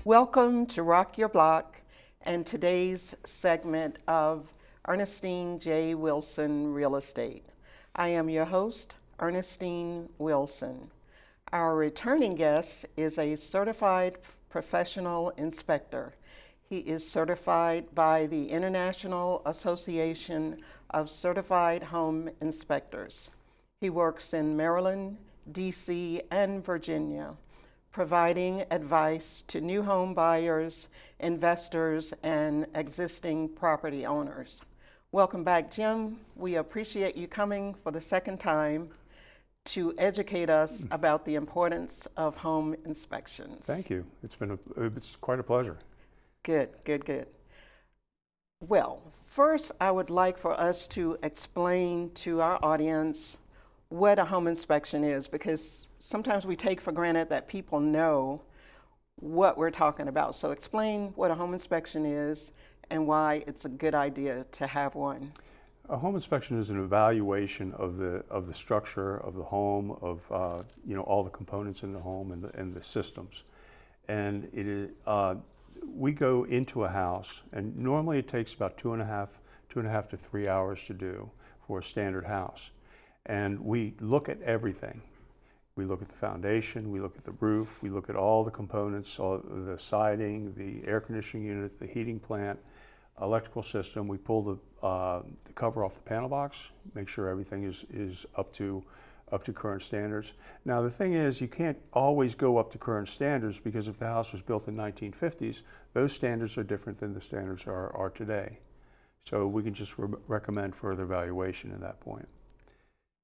Welcome to Rock Your Block and today's segment of Ernestine J. Wilson Real Estate. I am your host, Ernestine Wilson. Our returning guest is a certified professional inspector. He is certified by the International Association of Certified Home Inspectors. He works in Maryland, D.C., and Virginia, providing advice to new home buyers, investors, and existing property owners. Welcome back, Jim. We appreciate you coming for the second time to educate us about the importance of home inspections. Thank you. It's quite a pleasure. Good, good, good. Well, first I would like for us to explain to our audience what a home inspection is, because sometimes we take for granted that people know what we're talking about. So explain what a home inspection is and why it's a good idea to have one. A home inspection is an evaluation of the structure of the home, of all the components in the home and the systems. And it is we go into a house, and normally it takes about two and a half to 3 hours to do for a standard house. And we look at everything. We look at the foundation, we look at the roof, we look at all the components, all the siding, the air conditioning unit, the heating plant, electrical system. We pull the cover off the panel box, make sure everything is up to current standards. Now the thing is, you can't always go up to current standards, because if the house was built in 1950s, those standards are different than the standards are today. So we can just recommend further evaluation at that point.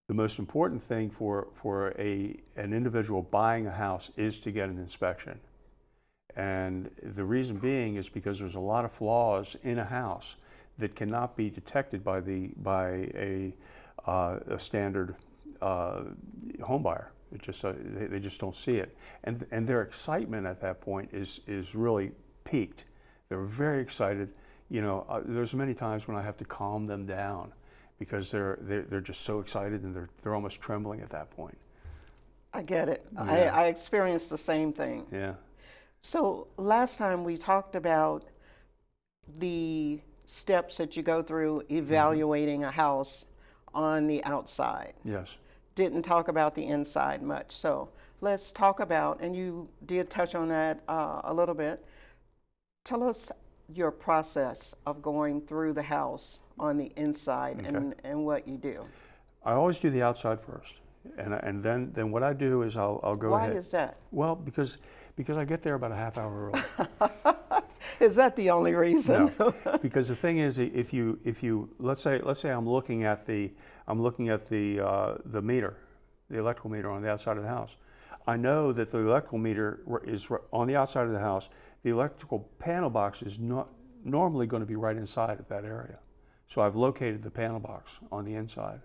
The most important thing for an individual buying a house is to get an inspection. And the reason being is because there's a lot of flaws in a house that cannot be detected by a standard home buyer. They just don't see it. And their excitement at that point is really peaked. They're very excited. There's many times when I have to calm them down, because they're just so excited, and they're almost trembling at that point. I get it. Yeah. I experienced the same thing. Yeah. So last time we talked about the steps that you go through evaluating a house on the outside. Yes. Didn't talk about the inside much. So let's talk about, and you did touch on that a little bit. Tell us your process of going through the house on the inside. Okay. and what you do. I always do the outside first, and then what I do is I'll go ahead. Why is that? Well, because I get there about a half hour early. Is that the only reason? No, because the thing is, if you let's say I'm looking at the meter, the electrical meter on the outside of the house. I know that the electrical meter is on the outside of the house. The electrical panel box is not normally going to be right inside of that area. So I've located the panel box on the inside,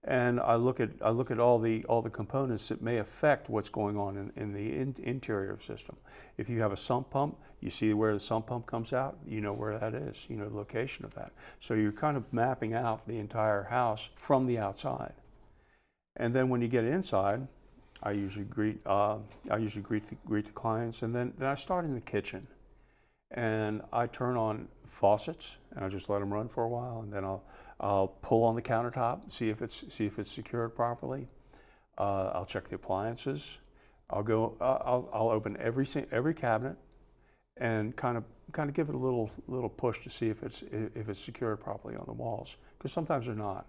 and I look at all the components that may affect what's going on in the interior system. If you have a sump pump, you see where the sump pump comes out. You know where that is. You know the location of that. So you're kind of mapping out the entire house from the outside. And then when you get inside, I usually greet the clients, and then I start in the kitchen, and I turn on faucets, and I just let them run for a while, and then I'll pull on the countertop, see if it's secured properly. I'll check the appliances. I'll open every cabinet, and kind of give it a little push to see if it's secured properly on the walls, because sometimes they're not.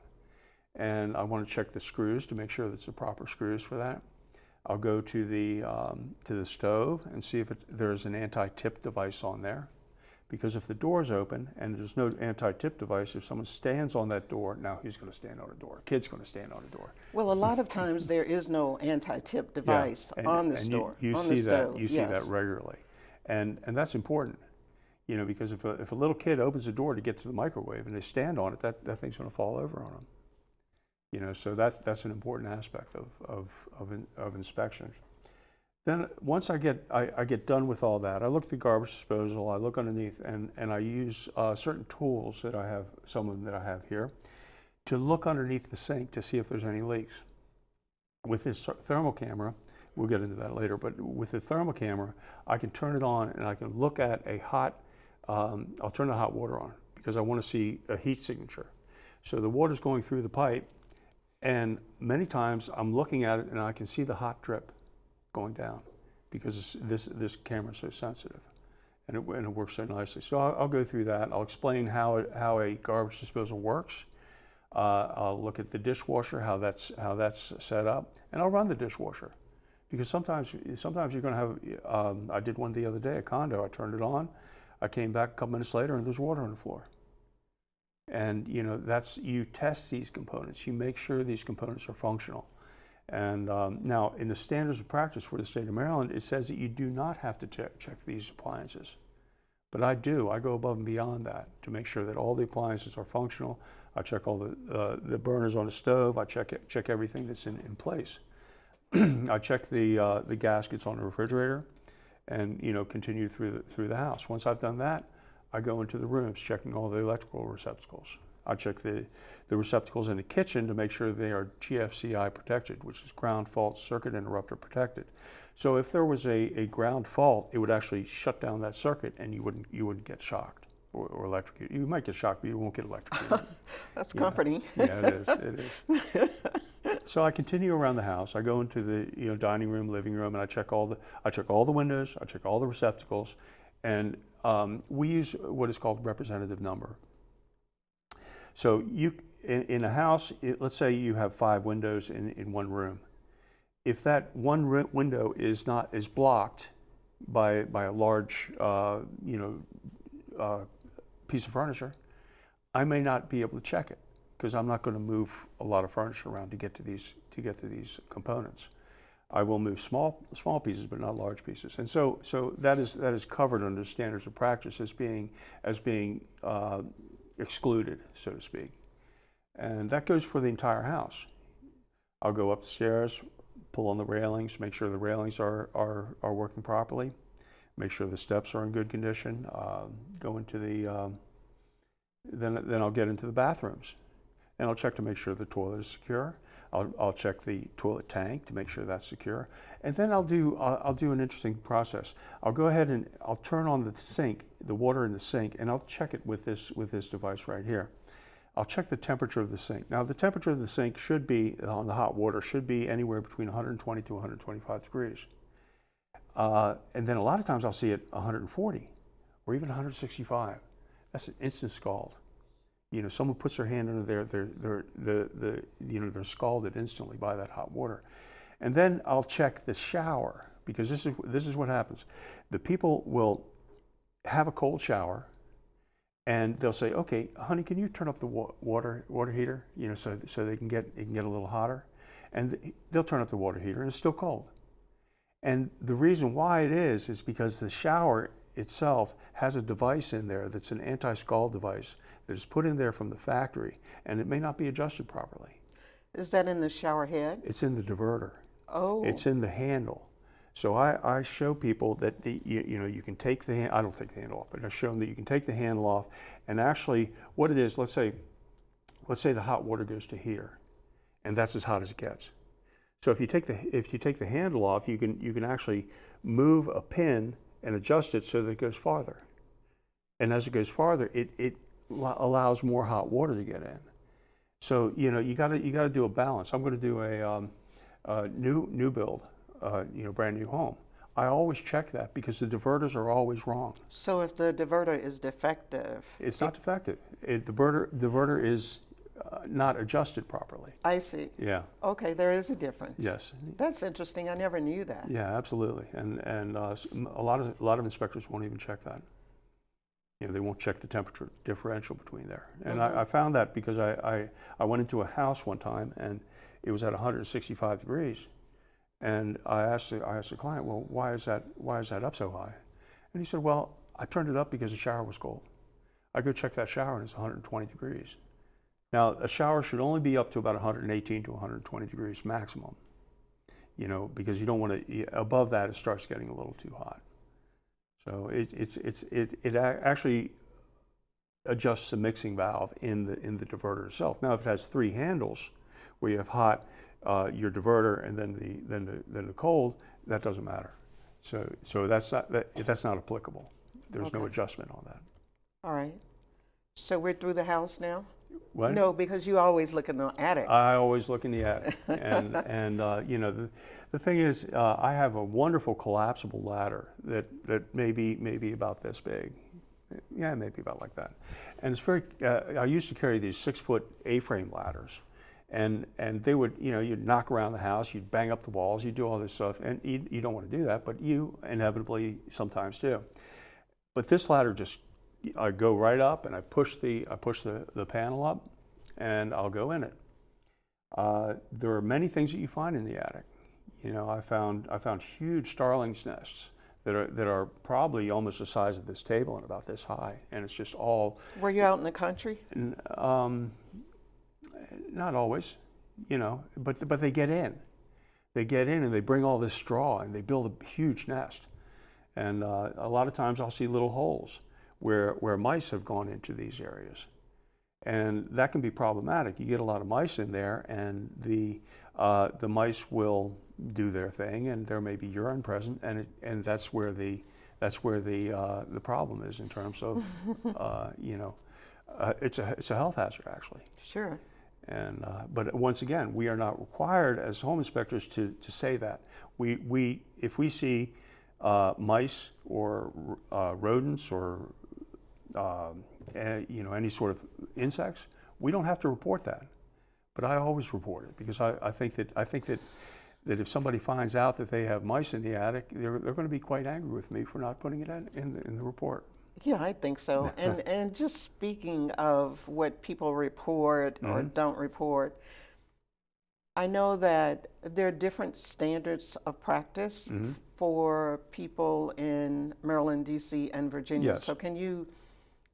And I want to check the screws to make sure that's the proper screws for that. I'll go to the stove and see if there's an anti-tip device on there. Because if the door's open and there's no anti-tip device, if someone stands on that door, now who's going to stand on the door? A kid's going to stand on the door. Well, a lot of times there is no anti-tip device on the store. You see that regularly, and that's important, because if a little kid opens the door to get to the microwave and they stand on it, that thing's going to fall over on them. So that's an important aspect of inspections. Then once I get done with all that, I look at the garbage disposal, I look underneath, and I use certain tools that I have, some of them that I have here, to look underneath the sink to see if there's any leaks. With this thermal camera, We'll get into that later. But with the thermal camera, I can turn it on and I can look at a hot, I'll turn the hot water on because I want to see a heat signature. So the water's going through the pipe, and many times I'm looking at it and I can see the hot drip going down because this camera is so sensitive, and it works so nicely. So I'll go through that. I'll explain how a garbage disposal works. I'll look at the dishwasher, how that's set up, and I'll run the dishwasher because sometimes you're going to have. I did one the other day, a condo. I turned it on. I came back a couple minutes later, and there's water on the floor. And you test these components. You make sure these components are functional. And now, in the standards of practice for the state of Maryland, it says that you do not have to check these appliances. But I do. I go above and beyond that to make sure that all the appliances are functional. I check all the burners on the stove. I check everything that's in place. I check the gaskets on the refrigerator, and continue through the house. Once I've done that, I go into the rooms, checking all the electrical receptacles. I check the receptacles in the kitchen to make sure they are GFCI protected, which is ground fault circuit interrupter protected. So if there was a ground fault, it would actually shut down that circuit, and you wouldn't get shocked or electrocuted. You might get shocked, but you won't get electrocuted. That's comforting. Yeah, it is. It is. So I continue around the house. I go into the dining room, living room, and I check all the windows. I check all the receptacles, and we use what is called representative number. So in a house, let's say you have 5 windows in one room. If that one window is blocked by a large piece of furniture, I may not be able to check it because I'm not going to move a lot of furniture around to get to these components. I will move small pieces, but not large pieces. And so that is covered under standards of practice as being excluded, so to speak. And that goes for the entire house. I'll go up the stairs, pull on the railings, make sure the railings are working properly, make sure the steps are in good condition. Go into then I'll get into the bathrooms, and I'll check to make sure the toilet is secure. I'll check the toilet tank to make sure that's secure, and then I'll do an interesting process. I'll go ahead and I'll turn on the sink, the water in the sink, and I'll check it with this device right here. I'll check the temperature of the sink. Now, the temperature of the sink should be, on the hot water, should be anywhere between 120 to 125 degrees. And then a lot of times I'll see it 140 or even 165. That's an instant scald. Someone puts their hand under there, they're scalded instantly by that hot water. And then I'll check the shower, because this is what happens. The people will have a cold shower, and they'll say, "Okay, honey, can you turn up the water heater, so they can get a little hotter?" And they'll turn up the water heater, and it's still cold. And the reason why it is because the shower itself has a device in there that's an anti-scald device that is put in there from the factory, and it may not be adjusted properly. Is that in the shower head? It's in the diverter. Oh. It's in the handle. So I show people that you can take the hand. I don't take the handle off, but I show them that you can take the handle off, and actually what it is, let's say the hot water goes to here, and that's as hot as it gets. So if you take the handle off, you can actually move a pin and adjust it so that it goes farther. And as it goes farther, it allows more hot water to get in. So you got to do a balance. I'm going to do a new build, brand new home. I always check that because the diverters are always wrong. So if the diverter is defective, it's not defective. The diverter is not adjusted properly. I see. Yeah. Okay, there is a difference. Yes. That's interesting. I never knew that. Yeah, absolutely. And a lot of inspectors won't even check that. They won't check the temperature differential between there. And I found that because I went into a house one time and it was at 165 degrees, and I asked the client, "Well, why is that up so high?" And he said, "Well, I turned it up because the shower was cold. I go check that shower and it's 120 degrees." Now, a shower should only be up to about 118 to 120 degrees maximum, because you don't want to, above that it starts getting a little too hot. So it actually adjusts the mixing valve in the diverter itself. Now, if it has 3 handles where you have hot, your diverter and then the cold, that doesn't matter. So that's not applicable. There's no Okay. adjustment on that. All right. So we're through the house now? What? No, because you always look in the attic. I always look in the attic, and you know, the thing is, I have a wonderful collapsible ladder that may be about this big, yeah, maybe about like that, and it's very. I used to carry these 6-foot A-frame ladders, and they would, you know, you'd knock around the house, you'd bang up the walls, you'd do all this stuff, and you don't want to do that, but you inevitably sometimes do. But this ladder just, I go right up and I push the panel up, and I'll go in it. There are many things that you find in the attic. You know, I found huge starling's nests that are probably almost the size of this table and about this high, and it's just all. Were you out in the country? Not always, you know, but they get in. They get in and they bring all this straw and they build a huge nest. And a lot of times I'll see little holes where mice have gone into these areas. And that can be problematic. You get a lot of mice in there, and the mice will do their thing, and there may be urine present, and that's where the problem is in terms of you know, it's a health hazard actually. Sure. And but once again, we are not required as home inspectors to say that. If we see mice or rodents or you know, any sort of insects, we don't have to report that. But I always report it because I think that if somebody finds out that they have mice in the attic, they're going to be quite angry with me for not putting it in the report. Yeah, I think so. And just speaking of what people report or don't report, I know that there are different standards of practice for people in Maryland, D.C., and Virginia. Yes. So can you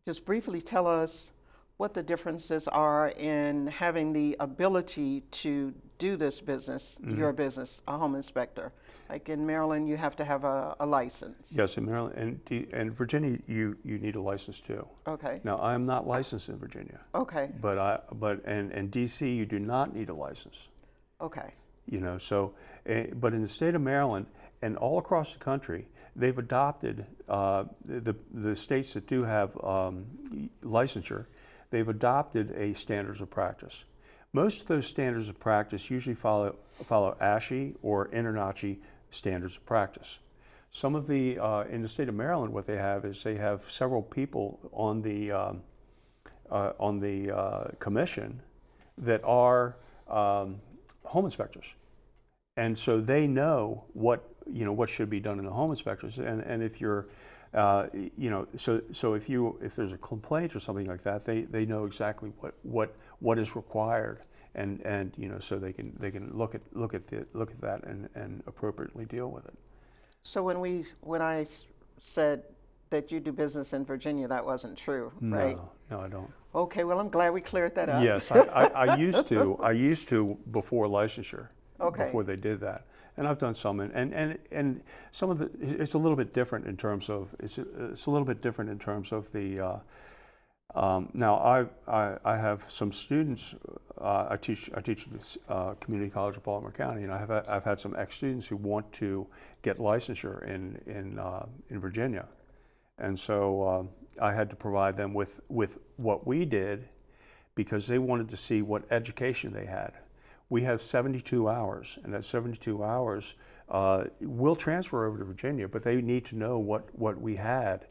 just briefly tell us what the differences are in having the ability to do this business, your business, a home inspector? Like in Maryland, you have to have a license. Yes, in Maryland and Virginia, you need a license too. Okay. Now, I'm not licensed in Virginia. Okay. But in D.C., you do not need a license. Okay. You know, so, but in the state of Maryland and all across the country, they've adopted, the states that do have licensure, they've adopted a standards of practice. Most of those standards of practice usually follow ASHI or INTRNACHI standards of practice. Some of the, in the state of Maryland, what they have is they have several people on the commission that are home inspectors. And so they know what should be done in the home inspectors, and if you're, you know, so if there's a complaint or something like that, they know exactly what is required, and you know, so they can look at that and appropriately deal with it. So when I said that you do business in Virginia, that wasn't true, right? No, I don't. Okay, well, I'm glad we cleared that up. Yes, I used to before licensure. Okay. Before they did that, and I've done some, and some of it's a little bit different in terms of it's a little bit different in terms of the. Now I have some students. I teach at this community college of Baltimore County, and I've had some ex-students who want to get licensure in Virginia, and so I had to provide them with what we did, because they wanted to see what education they had. We have 72 hours, and that 72 hours will transfer over to Virginia, but they need to know what we had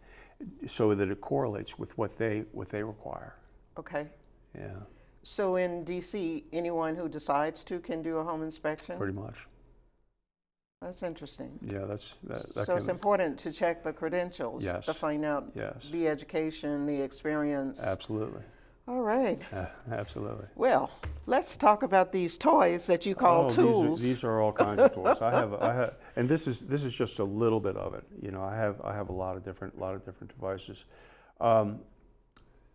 so that it correlates with what they require. Okay. Yeah. So in D.C., anyone who decides to can do a home inspection? Pretty much. That's interesting. Yeah, that So it's important to check the credentials, Yes. to find out Yes. the education, the experience. Absolutely. All right. Absolutely. Well, let's talk about these toys that you call tools. These are all kinds of toys. I have, and this is just a little bit of it. You know, I have a lot of different devices.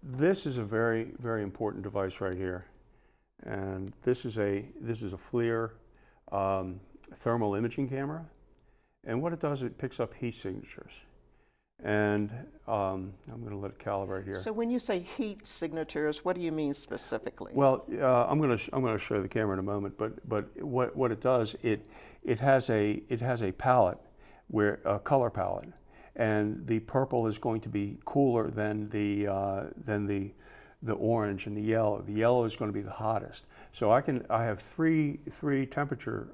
This is a very, very important device right here, and this is a FLIR thermal imaging camera, and what it does, it picks up heat signatures. And I'm going to let it calibrate here. So when you say heat signatures, what do you mean specifically? Well, I'm going to show the camera in a moment, but what it does, it has a palette, where a color palette, and the purple is going to be cooler than the orange and the yellow. The yellow is going to be the hottest. So I have three temperature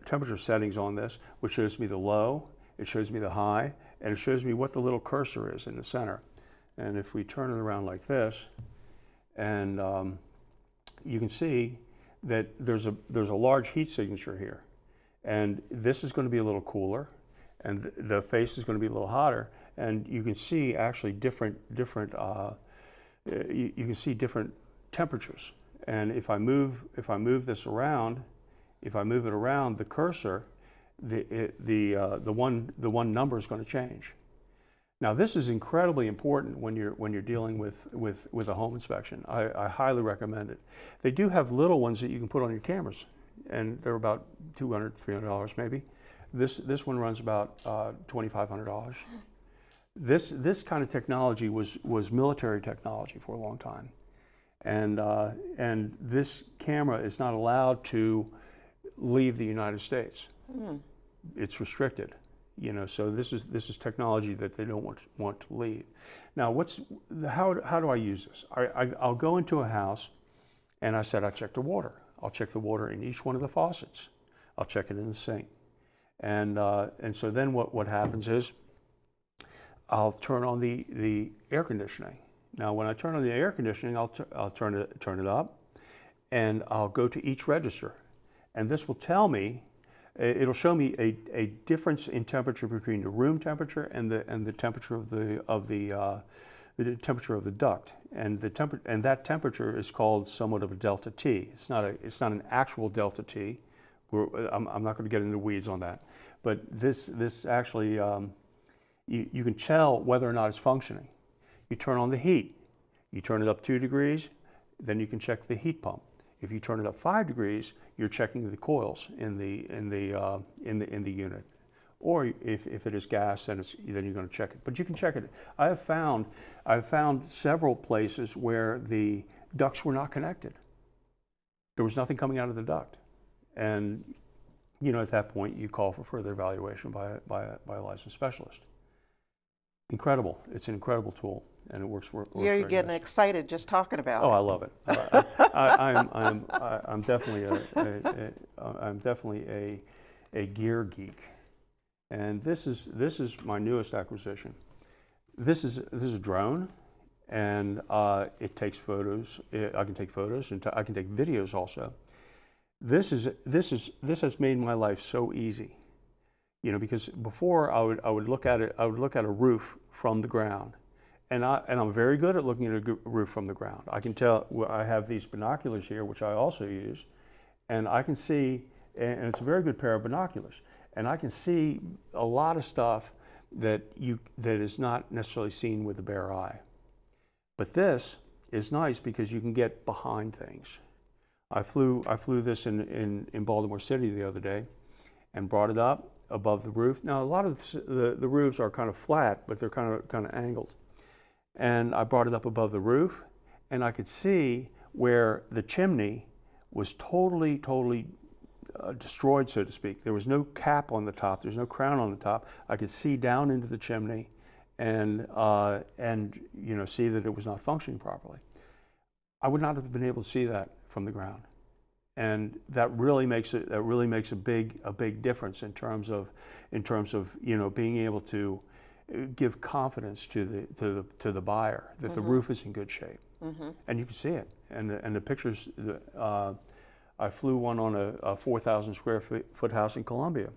temperature settings on this, which shows me the low, it shows me the high, and it shows me what the little cursor is in the center. And if we turn it around like this, and you can see that there's a large heat signature here, and this is going to be a little cooler, and the face is going to be a little hotter, and you can see actually different you can see different temperatures. And if I move this around, if I move it around the cursor, the one number is going to change. Now this is incredibly important when you're dealing with a home inspection. I highly recommend it. They do have little ones that you can put on your cameras, and they're about $200, $300 maybe. This one runs about $2,500. This kind of technology was military technology for a long time, and this camera is not allowed to leave the United States. It's restricted, you know. So this is technology that they don't want to leave. Now, how do I use this? I'll go into a house, and I check the water. I'll check the water in each one of the faucets. I'll check it in the sink, and so then what happens is I'll turn on the air conditioning. Now, when I turn on the air conditioning, I'll turn it up, and I'll go to each register, and this will tell me. It'll show me a difference in temperature between the room temperature and the temperature of the temperature of the duct, and that temperature is called somewhat of a delta T. It's not an actual delta T. I'm not going to get into the weeds on that, but this actually you can tell whether or not it's functioning. You turn on the heat. You turn it up 2 degrees, then you can check the heat pump. If you turn it up 5 degrees, you're checking the coils in the unit. Or if it is gas, then you're going to check it. But you can check it. I've found several places where the ducts were not connected. There was nothing coming out of the duct, and you know, at that point you call for further evaluation by a licensed specialist. Incredible! It's an incredible tool, and it works. You're getting excited just talking about it. Oh, I love it. I'm definitely a gear geek, and this is my newest acquisition. This is a drone, and it takes photos. I can take photos, and I can take videos also. This has made my life so easy. You know, because before I would look at it. I would look at a roof from the ground, and I'm very good at looking at a roof from the ground. I can tell. I have these binoculars here, which I also use, and I can see. And it's a very good pair of binoculars, and I can see a lot of stuff that is not necessarily seen with the bare eye. But this is nice because you can get behind things. I flew this in Baltimore City the other day, and brought it up above the roof. Now, a lot of the roofs are kind of flat, but they're kind of angled. And I brought it up above the roof, and I could see where the chimney was totally destroyed, so to speak. There was no cap on the top. There's no crown on the top. I could see down into the chimney, and you know, see that it was not functioning properly. I would not have been able to see that from the ground. And that really makes a big difference in terms of you know, being able to give confidence to the buyer that the roof is in good shape, and you can see it. And the pictures. I flew one on a 4,000 square foot house in Columbia.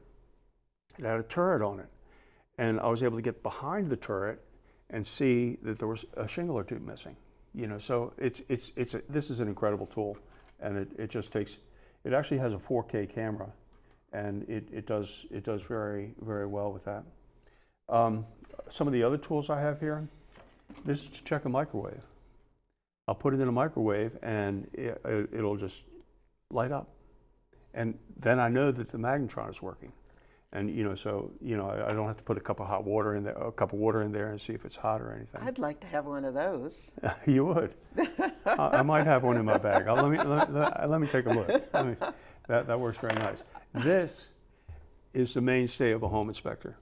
It had a turret on it, and I was able to get behind the turret and see that there was a shingle or two missing. You know, so this is an incredible tool. And it actually has a 4K camera, and it does very, very well with that. Some of the other tools I have here, this is to check a microwave. I'll put it in a microwave, and it'll just light up, and then I know that the magnetron is working. And so I don't have to put a cup of water in there and see if it's hot or anything. I'd like to have one of those. You would. I might have one in my bag. Let me take a look. That works very nice. This is the mainstay of a home inspector.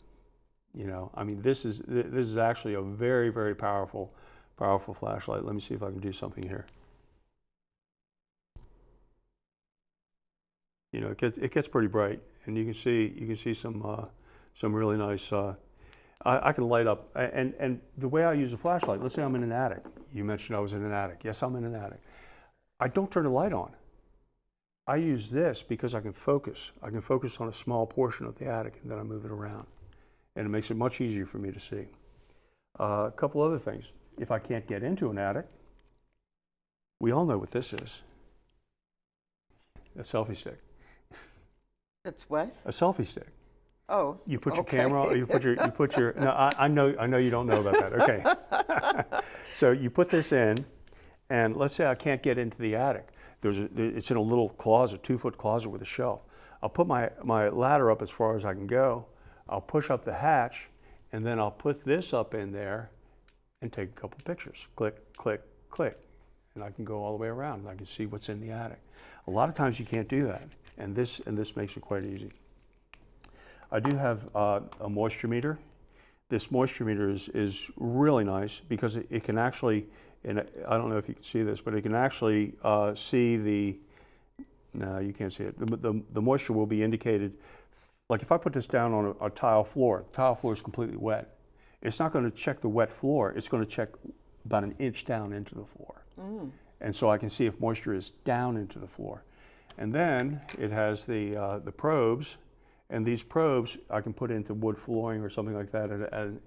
I mean, this is actually a very, very powerful flashlight. Let me see if I can do something here. It gets pretty bright, and you can see some really nice. I can light up, and the way I use a flashlight. Let's say I'm in an attic. You mentioned I was in an attic. Yes, I'm in an attic. I don't turn the light on. I use this because I can focus. I can focus on a small portion of the attic, and then I move it around, and it makes it much easier for me to see. A couple other things. If I can't get into an attic, we all know what this is. A selfie stick. It's what? A selfie stick. Oh. You put your camera. You put your. No, I know you don't know about that. Okay. So you put this in, and let's say I can't get into the attic. It's in a little closet, 2-foot closet with a shelf. I'll put my ladder up as far as I can go. I'll push up the hatch, and then I'll put this up in there, and take a couple pictures. Click, click, click, and I can go all the way around, and I can see what's in the attic. A lot of times you can't do that. And this makes it quite easy. I do have a moisture meter. This moisture meter is really nice because it can actually, and I don't know if you can see this, but it can actually see the, no, you can't see it. The moisture will be indicated, like if I put this down on a tile floor, the tile floor is completely wet. It's not going to check the wet floor, it's going to check about an inch down into the floor. And so I can see if moisture is down into the floor. And then it has the probes, and these probes I can put into wood flooring or something like that at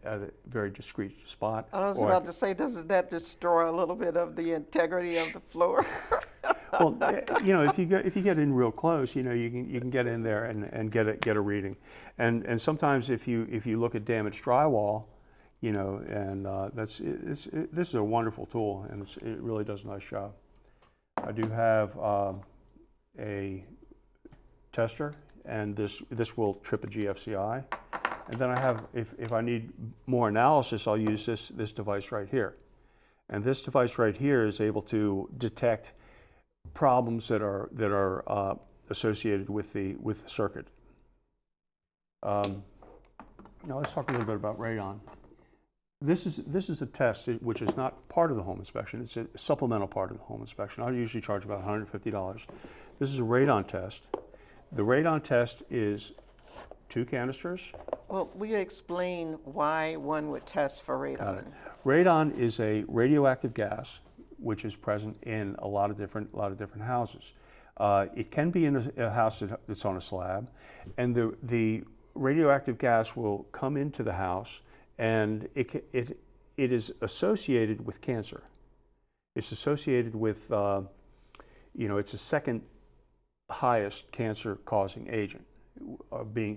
a very discreet spot. I was about to say, doesn't that destroy a little bit of the integrity of the floor? Well, if you get in real close, you can get in there and get a reading. And sometimes if you look at damaged drywall, and this is a wonderful tool, and it really does a nice job. I do have a tester, and this will trip a GFCI. And then I have, if I need more analysis, I'll use this device right here. And this device right here is able to detect problems that are associated with the circuit. Now let's talk a little bit about radon. This is a test which is not part of the home inspection. It's a supplemental part of the home inspection. I usually charge about $150. This is a radon test. The radon test is 2 canisters. Well, will you explain why one would test for radon? Radon is a radioactive gas which is present in a lot of different houses. It can be in a house that's on a slab, and the radioactive gas will come into the house, and it is associated with cancer. It's associated with, it's the second highest cancer-causing agent,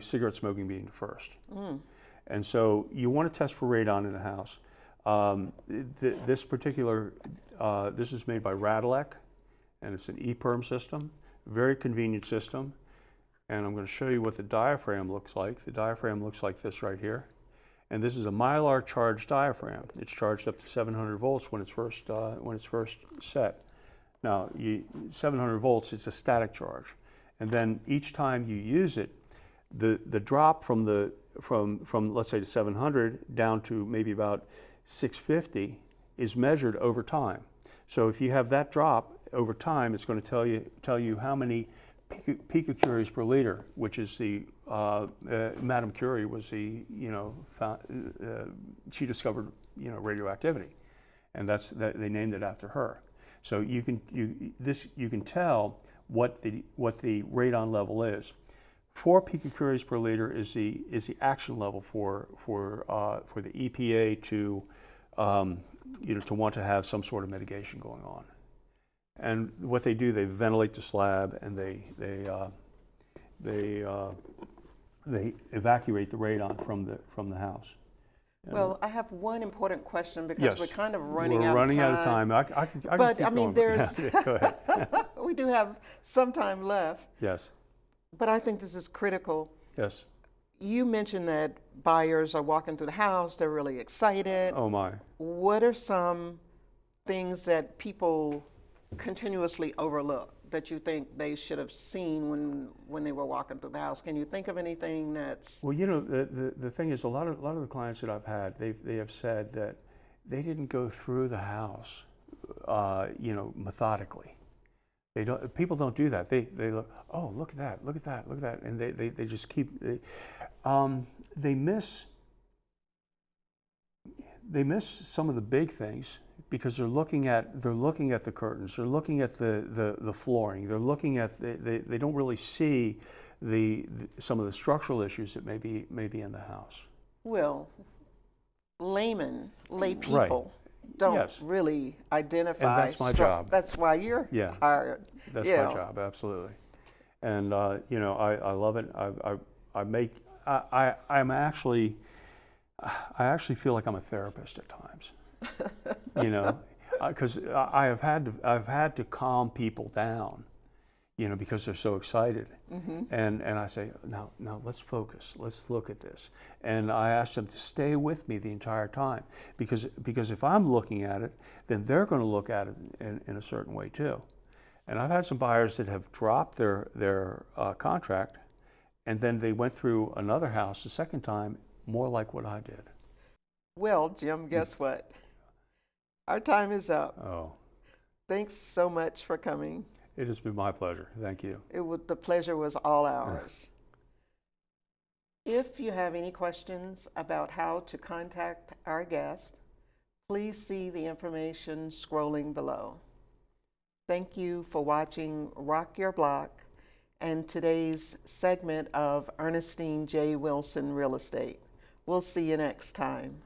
cigarette smoking being the first. And so you want to test for radon in a house. This particular, this is made by Radon, and it's an e-perm system, very convenient system. And I'm going to show you what the diaphragm looks like. The diaphragm looks like this right here. And this is a Mylar charged diaphragm. It's charged up to 700 volts when it's first set. Now, 700 volts, it's a static charge. And then each time you use it, the drop from let's say the 700 down to maybe about 650 is measured over time. So if you have that drop over time, it's going to tell you how many picocuries per liter, which is the Madame Curie was the she discovered radioactivity, and they named it after her. So you can tell what the radon level is. 4 picocuries per liter is the action level for the EPA to want to have some sort of mitigation going on. And what they do, they ventilate the slab, and they evacuate the radon from the house. Well, I have one important question because yes, we're kind of running out of time. I can but keep I mean, going. there's Go ahead. we do have some time left. Yes. But I think this is critical. Yes. You mentioned that buyers are walking through the house, they're really excited. Oh my. What are some things that people continuously overlook that you think they should have seen when they were walking through the house? Can you think of anything that's... Well, you know, the thing is, a lot of the clients that I've had, they have said that they didn't go through the house, you know, methodically. They don't. People don't do that. They look. Oh, look at that! Look at that! Look at that! And they just keep. They miss some of the big things because they're looking at the curtains. They're looking at the flooring. They're looking at they don't really see some of the structural issues that may be in the house. Well, lay Right. people don't Yes. really identify. And that's my job. That's why you're Yeah. hired. That's Yeah. my job, absolutely. And you know, I love it. I actually feel like I'm a therapist at times. You know, because I've had to calm people down, you know, because they're so excited. Mm-hmm. And I say, now let's focus. Let's look at this. And I ask them to stay with me the entire time because if I'm looking at it, then they're going to look at it in a certain way too. And I've had some buyers that have dropped their contract, and then they went through another house the second time, more like what I did. Well, Jim, guess what? Our time is up. Oh, Thanks so much for coming. it has been my pleasure. Thank you. The pleasure was all ours. If you have any questions about how to contact our guest, please see the information scrolling below. Thank you for watching Rock Your Block and today's segment of Ernestine J. Wilson Real Estate. We'll see you next time.